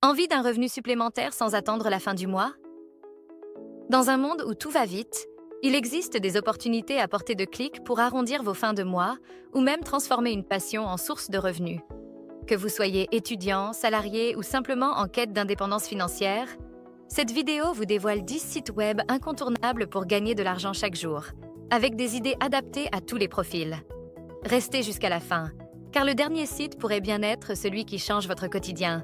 Envie d'un revenu supplémentaire sans attendre la fin du mois? Dans un monde où tout va vite, il existe des opportunités à portée de clic pour arrondir vos fins de mois ou même transformer une passion en source de revenus. Que vous soyez étudiant, salarié ou simplement en quête d'indépendance financière, cette vidéo vous dévoile 10 sites web incontournables pour gagner de l'argent chaque jour, avec des idées adaptées à tous les profils. Restez jusqu'à la fin, car le dernier site pourrait bien être celui qui change votre quotidien.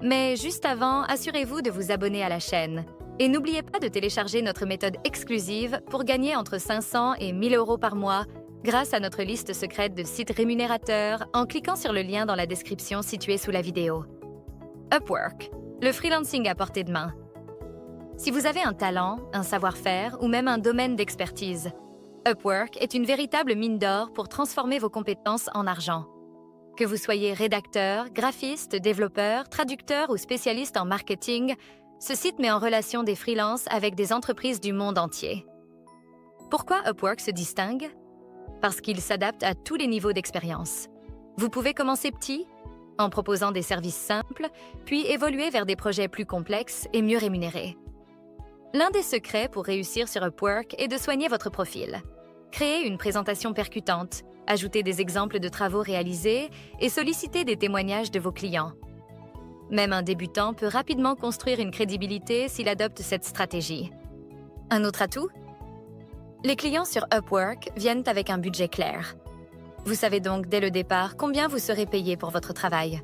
Mais juste avant, assurez-vous de vous abonner à la chaîne. Et n'oubliez pas de télécharger notre méthode exclusive pour gagner entre 500 et 1000 euros par mois grâce à notre liste secrète de sites rémunérateurs en cliquant sur le lien dans la description située sous la vidéo. Upwork, le freelancing à portée de main. Si vous avez un talent, un savoir-faire ou même un domaine d'expertise, Upwork est une véritable mine d'or pour transformer vos compétences en argent. Que vous soyez rédacteur, graphiste, développeur, traducteur ou spécialiste en marketing, ce site met en relation des freelances avec des entreprises du monde entier. Pourquoi Upwork se distingue? Parce qu'il s'adapte à tous les niveaux d'expérience. Vous pouvez commencer petit, en proposant des services simples, puis évoluer vers des projets plus complexes et mieux rémunérés. L'un des secrets pour réussir sur Upwork est de soigner votre profil. Créer une présentation percutante, ajouter des exemples de travaux réalisés et solliciter des témoignages de vos clients. Même un débutant peut rapidement construire une crédibilité s'il adopte cette stratégie. Un autre atout? Les clients sur Upwork viennent avec un budget clair. Vous savez donc dès le départ combien vous serez payé pour votre travail.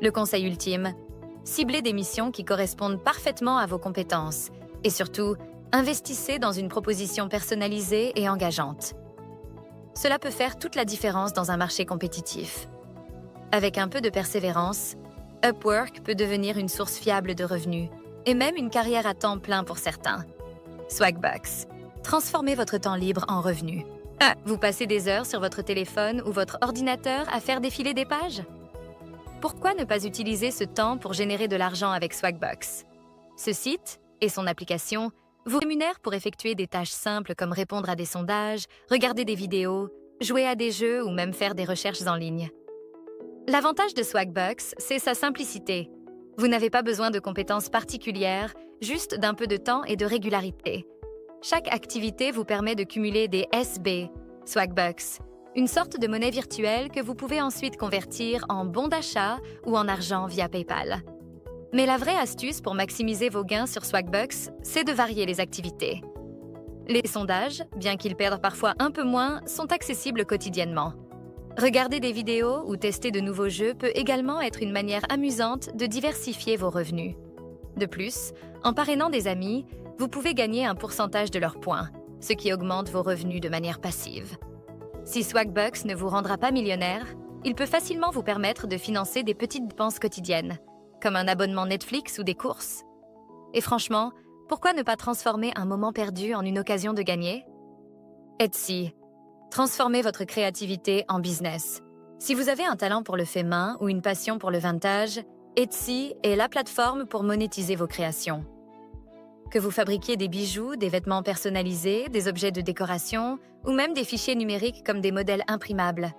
Le conseil ultime, ciblez des missions qui correspondent parfaitement à vos compétences et surtout, investissez dans une proposition personnalisée et engageante. Cela peut faire toute la différence dans un marché compétitif. Avec un peu de persévérance, Upwork peut devenir une source fiable de revenus et même une carrière à temps plein pour certains. Swagbucks. Transformez votre temps libre en revenus. Vous passez des heures sur votre téléphone ou votre ordinateur à faire défiler des pages? Pourquoi ne pas utiliser ce temps pour générer de l'argent avec Swagbucks? Ce site et son application vous rémunèrent pour effectuer des tâches simples comme répondre à des sondages, regarder des vidéos, jouer à des jeux ou même faire des recherches en ligne. L'avantage de Swagbucks, c'est sa simplicité. Vous n'avez pas besoin de compétences particulières, juste d'un peu de temps et de régularité. Chaque activité vous permet de cumuler des SB, Swagbucks, une sorte de monnaie virtuelle que vous pouvez ensuite convertir en bons d'achat ou en argent via PayPal. Mais la vraie astuce pour maximiser vos gains sur Swagbucks, c'est de varier les activités. Les sondages, bien qu'ils perdent parfois un peu moins, sont accessibles quotidiennement. Regarder des vidéos ou tester de nouveaux jeux peut également être une manière amusante de diversifier vos revenus. De plus, en parrainant des amis, vous pouvez gagner un pourcentage de leurs points, ce qui augmente vos revenus de manière passive. Si Swagbucks ne vous rendra pas millionnaire, il peut facilement vous permettre de financer des petites dépenses quotidiennes, comme un abonnement Netflix ou des courses. Et franchement, pourquoi ne pas transformer un moment perdu en une occasion de gagner? Etsy. Transformez votre créativité en business. Si vous avez un talent pour le fait main ou une passion pour le vintage, Etsy est la plateforme pour monétiser vos créations. Que vous fabriquiez des bijoux, des vêtements personnalisés, des objets de décoration ou même des fichiers numériques comme des modèles imprimables,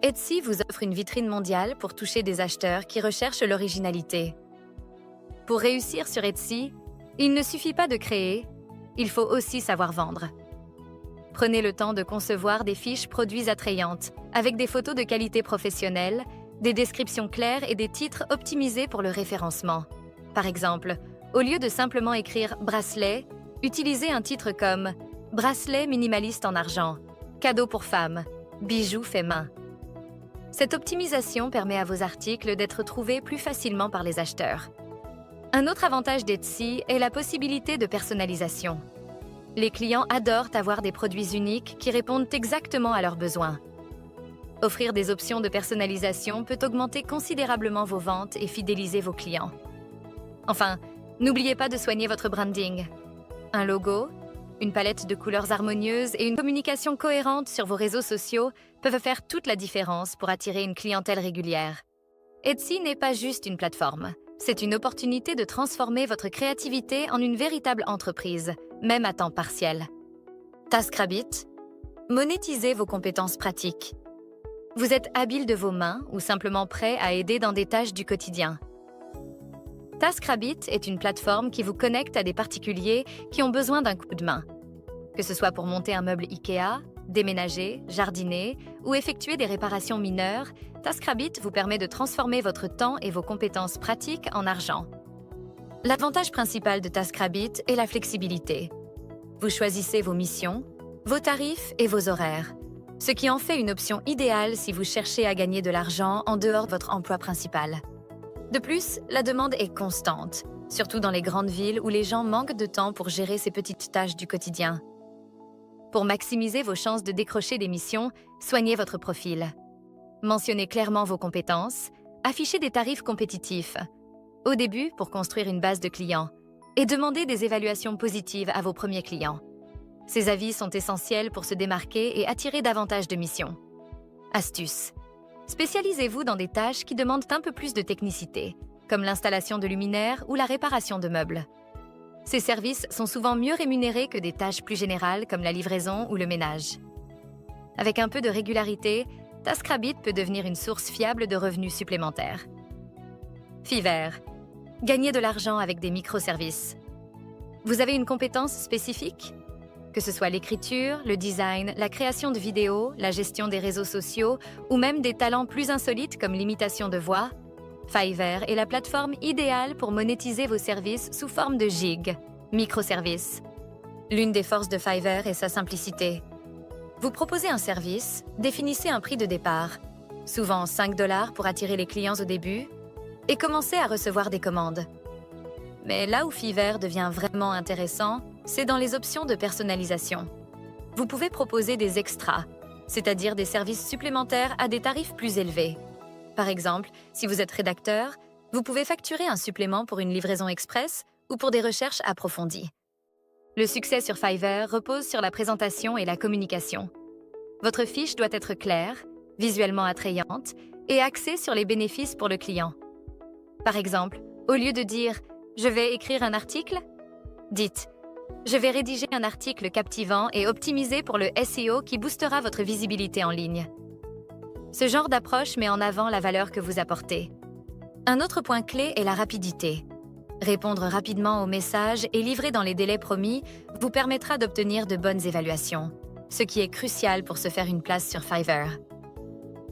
Etsy vous offre une vitrine mondiale pour toucher des acheteurs qui recherchent l'originalité. Pour réussir sur Etsy, il ne suffit pas de créer, il faut aussi savoir vendre. Prenez le temps de concevoir des fiches produits attrayantes, avec des photos de qualité professionnelle, des descriptions claires et des titres optimisés pour le référencement. Par exemple, au lieu de simplement écrire « bracelet », utilisez un titre comme « bracelet minimaliste en argent »,« cadeau pour femme »,« bijoux fait main ». Cette optimisation permet à vos articles d'être trouvés plus facilement par les acheteurs. Un autre avantage d'Etsy est la possibilité de personnalisation. Les clients adorent avoir des produits uniques qui répondent exactement à leurs besoins. Offrir des options de personnalisation peut augmenter considérablement vos ventes et fidéliser vos clients. Enfin, n'oubliez pas de soigner votre branding. Un logo, une palette de couleurs harmonieuses et une communication cohérente sur vos réseaux sociaux peuvent faire toute la différence pour attirer une clientèle régulière. Etsy n'est pas juste une plateforme. C'est une opportunité de transformer votre créativité en une véritable entreprise, même à temps partiel. TaskRabbit, monétisez vos compétences pratiques. Vous êtes habile de vos mains ou simplement prêt à aider dans des tâches du quotidien. TaskRabbit est une plateforme qui vous connecte à des particuliers qui ont besoin d'un coup de main. Que ce soit pour monter un meuble IKEA, déménager, jardiner ou effectuer des réparations mineures, TaskRabbit vous permet de transformer votre temps et vos compétences pratiques en argent. L'avantage principal de TaskRabbit est la flexibilité. Vous choisissez vos missions, vos tarifs et vos horaires, ce qui en fait une option idéale si vous cherchez à gagner de l'argent en dehors de votre emploi principal. De plus, la demande est constante, surtout dans les grandes villes où les gens manquent de temps pour gérer ces petites tâches du quotidien. Pour maximiser vos chances de décrocher des missions, soignez votre profil. Mentionnez clairement vos compétences, affichez des tarifs compétitifs. Au début, pour construire une base de clients, et demandez des évaluations positives à vos premiers clients. Ces avis sont essentiels pour se démarquer et attirer davantage de missions. Astuce. Spécialisez-vous dans des tâches qui demandent un peu plus de technicité, comme l'installation de luminaires ou la réparation de meubles. Ces services sont souvent mieux rémunérés que des tâches plus générales comme la livraison ou le ménage. Avec un peu de régularité, TaskRabbit peut devenir une source fiable de revenus supplémentaires. Fiverr. Gagnez de l'argent avec des microservices. Vous avez une compétence spécifique ? Que ce soit l'écriture, le design, la création de vidéos, la gestion des réseaux sociaux ou même des talents plus insolites comme l'imitation de voix, Fiverr est la plateforme idéale pour monétiser vos services sous forme de gigs, microservices. L'une des forces de Fiverr est sa simplicité. Vous proposez un service, définissez un prix de départ, souvent 5 $ pour attirer les clients au début, et commencez à recevoir des commandes. Mais là où Fiverr devient vraiment intéressant, c'est dans les options de personnalisation. Vous pouvez proposer des extras, c'est-à-dire des services supplémentaires à des tarifs plus élevés. Par exemple, si vous êtes rédacteur, vous pouvez facturer un supplément pour une livraison express ou pour des recherches approfondies. Le succès sur Fiverr repose sur la présentation et la communication. Votre fiche doit être claire, visuellement attrayante et axée sur les bénéfices pour le client. Par exemple, au lieu de dire « Je vais écrire un article », dites « Je vais rédiger un article captivant et optimisé pour le SEO qui boostera votre visibilité en ligne ». Ce genre d'approche met en avant la valeur que vous apportez. Un autre point clé est la rapidité. Répondre rapidement aux messages et livrer dans les délais promis vous permettra d'obtenir de bonnes évaluations, ce qui est crucial pour se faire une place sur Fiverr.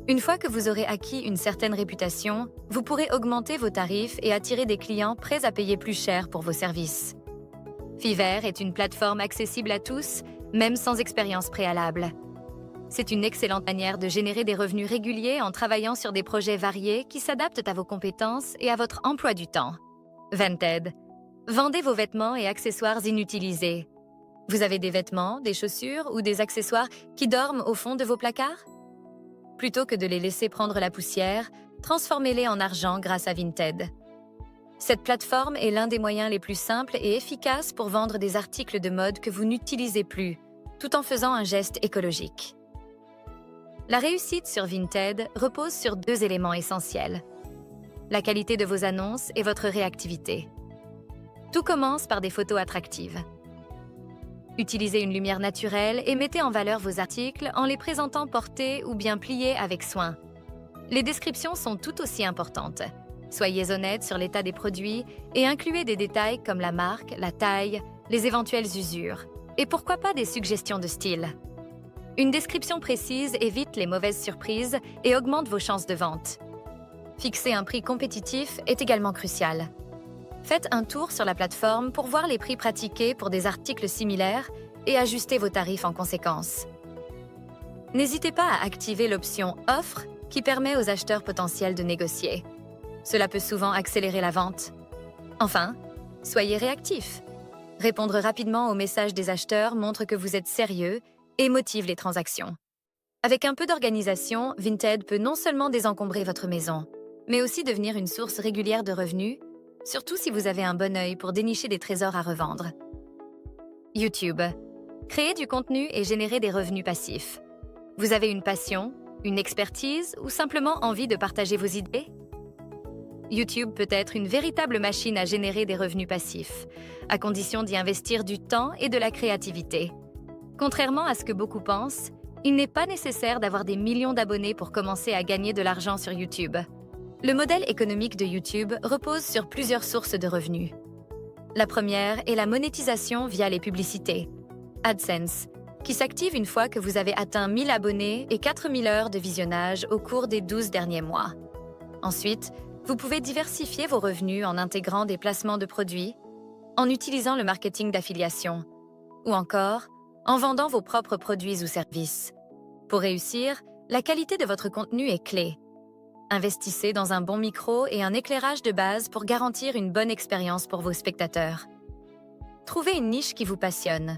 Une fois que vous aurez acquis une certaine réputation, vous pourrez augmenter vos tarifs et attirer des clients prêts à payer plus cher pour vos services. Fiverr est une plateforme accessible à tous, même sans expérience préalable. C'est une excellente manière de générer des revenus réguliers en travaillant sur des projets variés qui s'adaptent à vos compétences et à votre emploi du temps. Vinted. Vendez vos vêtements et accessoires inutilisés. Vous avez des vêtements, des chaussures ou des accessoires qui dorment au fond de vos placards? Plutôt que de les laisser prendre la poussière, transformez-les en argent grâce à Vinted. Cette plateforme est l'un des moyens les plus simples et efficaces pour vendre des articles de mode que vous n'utilisez plus, tout en faisant un geste écologique. La réussite sur Vinted repose sur 2 éléments essentiels: la qualité de vos annonces et votre réactivité. Tout commence par des photos attractives. Utilisez une lumière naturelle et mettez en valeur vos articles en les présentant portés ou bien pliés avec soin. Les descriptions sont tout aussi importantes. Soyez honnête sur l'état des produits et incluez des détails comme la marque, la taille, les éventuelles usures, et pourquoi pas des suggestions de style. Une description précise évite les mauvaises surprises et augmente vos chances de vente. Fixer un prix compétitif est également crucial. Faites un tour sur la plateforme pour voir les prix pratiqués pour des articles similaires et ajustez vos tarifs en conséquence. N'hésitez pas à activer l'option « Offre » qui permet aux acheteurs potentiels de négocier. Cela peut souvent accélérer la vente. Enfin, soyez réactif. Répondre rapidement aux messages des acheteurs montre que vous êtes sérieux et motive les transactions. Avec un peu d'organisation, Vinted peut non seulement désencombrer votre maison, mais aussi devenir une source régulière de revenus, surtout si vous avez un bon œil pour dénicher des trésors à revendre. YouTube. Créer du contenu et générer des revenus passifs. Vous avez une passion, une expertise ou simplement envie de partager vos idées? YouTube peut être une véritable machine à générer des revenus passifs, à condition d'y investir du temps et de la créativité. Contrairement à ce que beaucoup pensent, il n'est pas nécessaire d'avoir des millions d'abonnés pour commencer à gagner de l'argent sur YouTube. Le modèle économique de YouTube repose sur plusieurs sources de revenus. La première est la monétisation via les publicités, AdSense, qui s'active une fois que vous avez atteint 1000 abonnés et 4000 heures de visionnage au cours des 12 derniers mois. Ensuite, vous pouvez diversifier vos revenus en intégrant des placements de produits, en utilisant le marketing d'affiliation, ou encore en vendant vos propres produits ou services. Pour réussir, la qualité de votre contenu est clé. Investissez dans un bon micro et un éclairage de base pour garantir une bonne expérience pour vos spectateurs. Trouvez une niche qui vous passionne.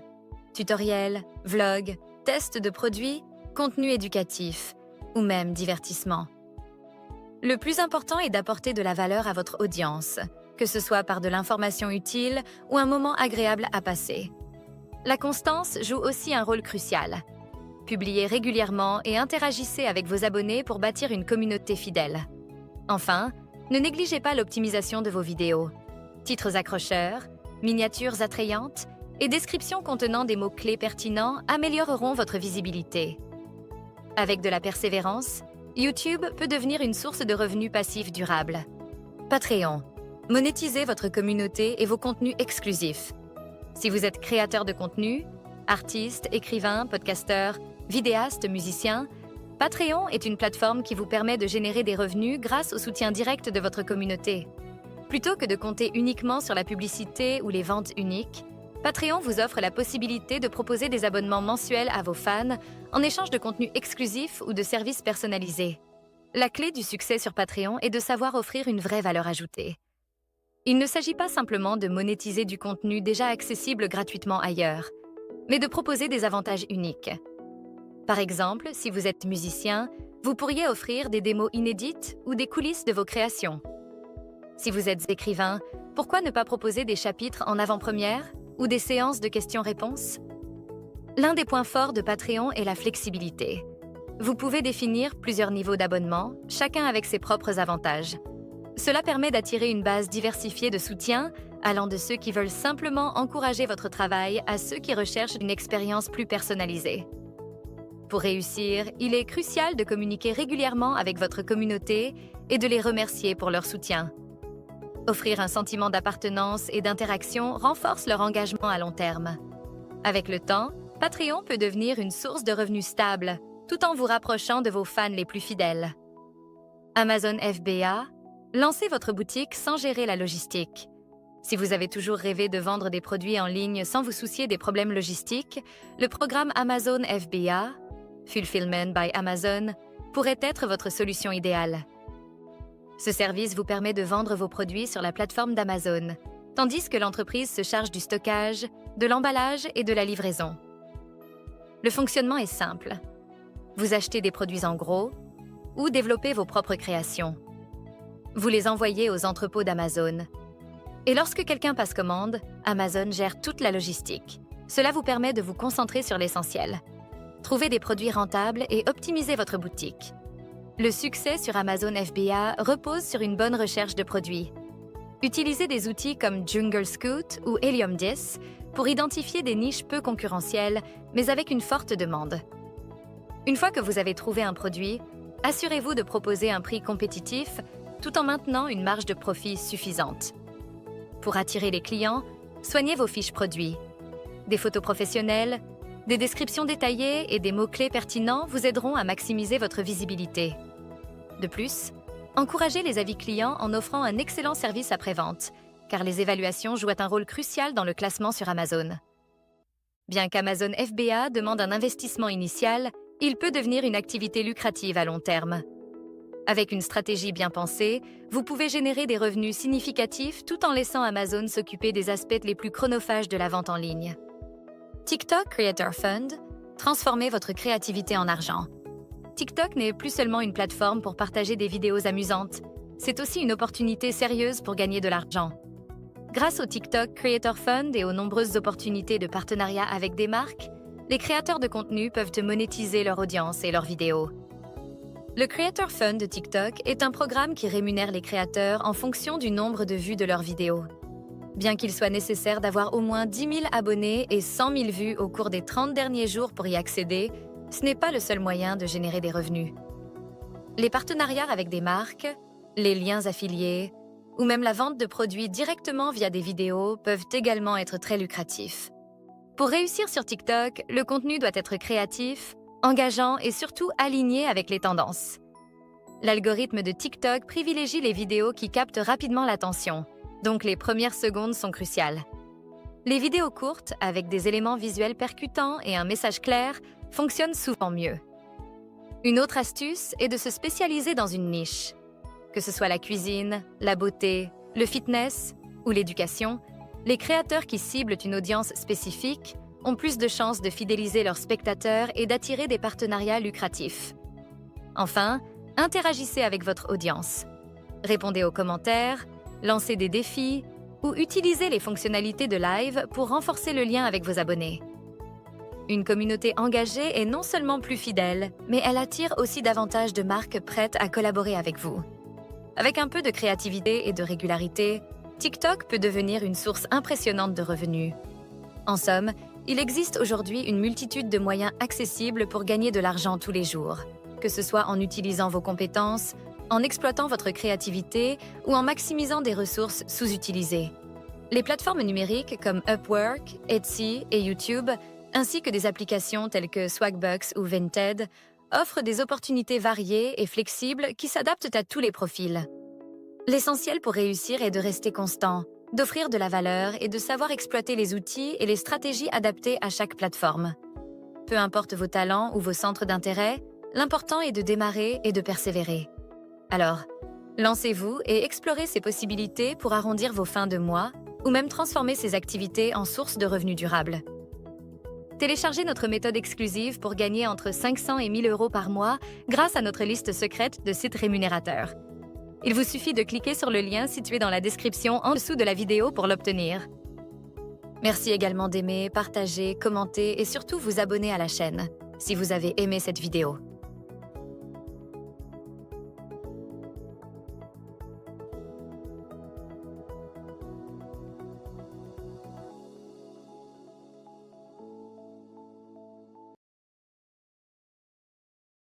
Tutoriels, vlogs, tests de produits, contenu éducatif ou même divertissement. Le plus important est d'apporter de la valeur à votre audience, que ce soit par de l'information utile ou un moment agréable à passer. La constance joue aussi un rôle crucial. Publiez régulièrement et interagissez avec vos abonnés pour bâtir une communauté fidèle. Enfin, ne négligez pas l'optimisation de vos vidéos. Titres accrocheurs, miniatures attrayantes et descriptions contenant des mots-clés pertinents amélioreront votre visibilité. Avec de la persévérance, YouTube peut devenir une source de revenus passifs durables. Patreon. Monétisez votre communauté et vos contenus exclusifs. Si vous êtes créateur de contenu, artiste, écrivain, podcasteur, vidéaste, musicien, Patreon est une plateforme qui vous permet de générer des revenus grâce au soutien direct de votre communauté. Plutôt que de compter uniquement sur la publicité ou les ventes uniques, Patreon vous offre la possibilité de proposer des abonnements mensuels à vos fans en échange de contenus exclusifs ou de services personnalisés. La clé du succès sur Patreon est de savoir offrir une vraie valeur ajoutée. Il ne s'agit pas simplement de monétiser du contenu déjà accessible gratuitement ailleurs, mais de proposer des avantages uniques. Par exemple, si vous êtes musicien, vous pourriez offrir des démos inédites ou des coulisses de vos créations. Si vous êtes écrivain, pourquoi ne pas proposer des chapitres en avant-première ou des séances de questions-réponses? L'un des points forts de Patreon est la flexibilité. Vous pouvez définir plusieurs niveaux d'abonnement, chacun avec ses propres avantages. Cela permet d'attirer une base diversifiée de soutien, allant de ceux qui veulent simplement encourager votre travail à ceux qui recherchent une expérience plus personnalisée. Pour réussir, il est crucial de communiquer régulièrement avec votre communauté et de les remercier pour leur soutien. Offrir un sentiment d'appartenance et d'interaction renforce leur engagement à long terme. Avec le temps, Patreon peut devenir une source de revenus stable, tout en vous rapprochant de vos fans les plus fidèles. Amazon FBA, lancez votre boutique sans gérer la logistique. Si vous avez toujours rêvé de vendre des produits en ligne sans vous soucier des problèmes logistiques, le programme Amazon FBA, Fulfillment by Amazon, pourrait être votre solution idéale. Ce service vous permet de vendre vos produits sur la plateforme d'Amazon, tandis que l'entreprise se charge du stockage, de l'emballage et de la livraison. Le fonctionnement est simple. Vous achetez des produits en gros ou développez vos propres créations. Vous les envoyez aux entrepôts d'Amazon. Et lorsque quelqu'un passe commande, Amazon gère toute la logistique. Cela vous permet de vous concentrer sur l'essentiel. Trouvez des produits rentables et optimisez votre boutique. Le succès sur Amazon FBA repose sur une bonne recherche de produits. Utilisez des outils comme Jungle Scout ou Helium 10 pour identifier des niches peu concurrentielles, mais avec une forte demande. Une fois que vous avez trouvé un produit, assurez-vous de proposer un prix compétitif tout en maintenant une marge de profit suffisante. Pour attirer les clients, soignez vos fiches produits. Des photos professionnelles, des descriptions détaillées et des mots-clés pertinents vous aideront à maximiser votre visibilité. De plus, encouragez les avis clients en offrant un excellent service après-vente, car les évaluations jouent un rôle crucial dans le classement sur Amazon. Bien qu'Amazon FBA demande un investissement initial, il peut devenir une activité lucrative à long terme. Avec une stratégie bien pensée, vous pouvez générer des revenus significatifs tout en laissant Amazon s'occuper des aspects les plus chronophages de la vente en ligne. TikTok Creator Fund, transformez votre créativité en argent. TikTok n'est plus seulement une plateforme pour partager des vidéos amusantes, c'est aussi une opportunité sérieuse pour gagner de l'argent. Grâce au TikTok Creator Fund et aux nombreuses opportunités de partenariat avec des marques, les créateurs de contenu peuvent monétiser leur audience et leurs vidéos. Le Creator Fund de TikTok est un programme qui rémunère les créateurs en fonction du nombre de vues de leurs vidéos. Bien qu'il soit nécessaire d'avoir au moins 10 000 abonnés et 100 000 vues au cours des 30 derniers jours pour y accéder, ce n'est pas le seul moyen de générer des revenus. Les partenariats avec des marques, les liens affiliés ou même la vente de produits directement via des vidéos peuvent également être très lucratifs. Pour réussir sur TikTok, le contenu doit être créatif, engageant et surtout aligné avec les tendances. L'algorithme de TikTok privilégie les vidéos qui captent rapidement l'attention, donc les premières secondes sont cruciales. Les vidéos courtes, avec des éléments visuels percutants et un message clair, fonctionnent souvent mieux. Une autre astuce est de se spécialiser dans une niche. Que ce soit la cuisine, la beauté, le fitness ou l'éducation, les créateurs qui ciblent une audience spécifique ont plus de chances de fidéliser leurs spectateurs et d'attirer des partenariats lucratifs. Enfin, interagissez avec votre audience. Répondez aux commentaires, lancez des défis ou utilisez les fonctionnalités de live pour renforcer le lien avec vos abonnés. Une communauté engagée est non seulement plus fidèle, mais elle attire aussi davantage de marques prêtes à collaborer avec vous. Avec un peu de créativité et de régularité, TikTok peut devenir une source impressionnante de revenus. En somme, il existe aujourd'hui une multitude de moyens accessibles pour gagner de l'argent tous les jours, que ce soit en utilisant vos compétences, en exploitant votre créativité ou en maximisant des ressources sous-utilisées. Les plateformes numériques comme Upwork, Etsy et YouTube, ainsi que des applications telles que Swagbucks ou Vinted, offrent des opportunités variées et flexibles qui s'adaptent à tous les profils. L'essentiel pour réussir est de rester constant, d'offrir de la valeur et de savoir exploiter les outils et les stratégies adaptées à chaque plateforme. Peu importe vos talents ou vos centres d'intérêt, l'important est de démarrer et de persévérer. Alors, lancez-vous et explorez ces possibilités pour arrondir vos fins de mois ou même transformer ces activités en source de revenus durables. Téléchargez notre méthode exclusive pour gagner entre 500 et 1000 euros par mois grâce à notre liste secrète de sites rémunérateurs. Il vous suffit de cliquer sur le lien situé dans la description en dessous de la vidéo pour l'obtenir. Merci également d'aimer, partager, commenter et surtout vous abonner à la chaîne si vous avez aimé cette vidéo.